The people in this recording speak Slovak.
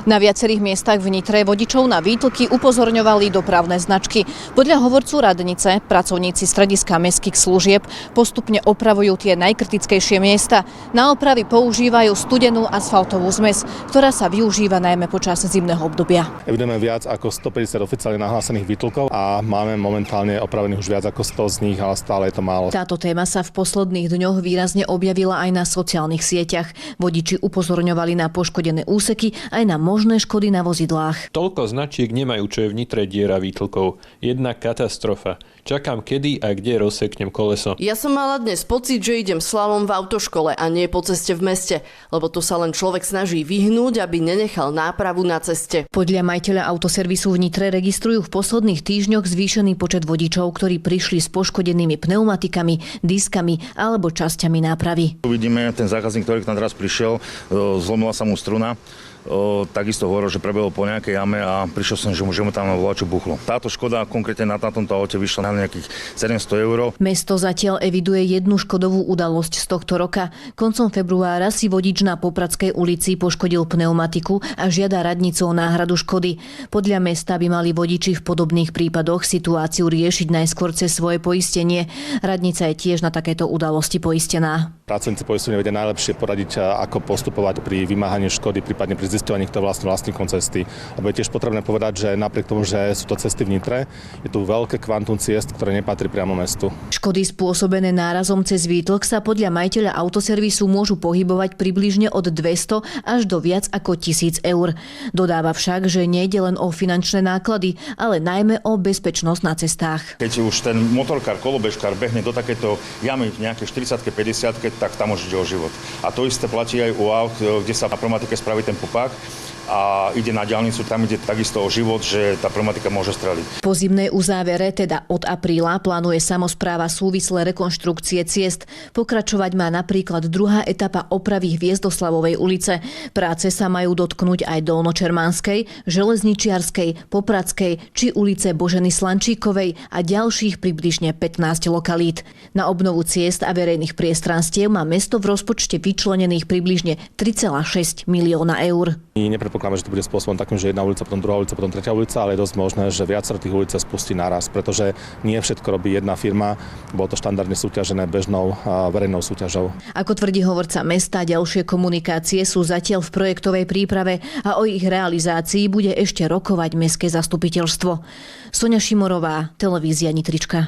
Na viacerých miestach v Nitre vodičov na výtlky upozorňovali dopravné značky. Podľa hovorcu radnice, pracovníci strediska mestských služieb postupne opravujú tie najkritickejšie miesta. Na opravy používajú studenú asfaltovú zmes, ktorá sa využíva najmä počas zimného obdobia. Evidujeme viac ako 150 oficiálne nahlásených výtlkov a máme momentálne opravených už viac ako 100 z nich, ale stále je to málo. Táto téma sa v posledných dňoch výrazne objavila aj na sociálnych sieťach. Vodiči upozorňovali na poškodené úseky aj na možné škody na vozidlách. Toľko značiek nemajú, čo je v Nitre diera výtlkov. Jedna katastrofa. Čakám, kedy a kde rozseknem koleso. Ja som mala dnes pocit, že idem slalom v autoškole a nie po ceste v meste, lebo tu sa len človek snaží vyhnúť, aby nenechal nápravu na ceste. Podľa majiteľa autoservisu v Nitre registrujú v posledných týždňoch zvýšený počet vodičov, ktorí prišli s poškodenými pneumatikami, diskami alebo časťami nápravy. Uvidíme, ten zákazník, ktorý k nám teraz prišiel, zlomila sa mu struna. Takisto hovoril, že prebehol po nejakej jame a prišiel som, že mu tam volačo buchlo. Táto škoda konkrétne na tomto aute vyšla na nejakých 700 €. Mesto zatiaľ eviduje jednu škodovú udalosť z tohto roka. Koncom februára si vodič na Popradskej ulici poškodil pneumatiku a žiada radnicu o náhradu škody. Podľa mesta by mali vodiči v podobných prípadoch situáciu riešiť najskôr cez svoje poistenie. Radnica je tiež na takéto udalosti poistená. Pracovníci poisťovne vedia najlepšie poradiť, ako postupovať pri vymáhaní škody, prípadne pri zisťovaní, kto vlastne vlastníkom cesty. A bude tiež potrebné povedať, že napriek tomu, že sú to cesty v Nitre, je tu veľké kvantum ciest, ktoré nepatrí priamo mestu. Škody spôsobené nárazom cez výtlk sa podľa majiteľa autoservisu môžu pohybovať približne od 200 až do viac ako 1000 €. Dodáva však, že nejde len o finančné náklady, ale najmä o bezpečnosť na cestách. Keď už ten motorkár, kolobežkár behne do takéto jamy v nejakej 40-50, tak tam už ide o život. A to isté platí aj u aut, kde sa na pneumatike spraví ten pupák a ide na diaľnicu, tam ide takisto o život, že tá pneumatika môže streliť. Po zimnej uzávere, teda od apríla, plánuje samospráva súvislé rekonštrukcie ciest. Pokračovať má napríklad druhá etapa opravy Hviezdoslavovej ulice. Práce sa majú dotknúť aj Dolnočermánskej, Železničiarskej, Popradskej či ulice Boženy Slančíkovej a ďalších približne 15 lokalít. Na obnovu ciest a verejných priestranstiev má mesto v rozpočte vyčlenených približne 3,6 milióna €. Nepredpokladáme, že to bude spôsobom takým, že jedna ulica, potom druhá ulica, potom tretia ulica, ale je dosť možné, že viacero tých ulic sa spustí naraz, pretože nie všetko robí jedna firma, bolo to štandardne súťažené bežnou verejnou súťažou. Ako tvrdí hovorca mesta, ďalšie komunikácie sú zatiaľ v projektovej príprave a o ich realizácii bude ešte rokovať mestské zastupiteľstvo. Soňa Šimorová, televízia Nitrička.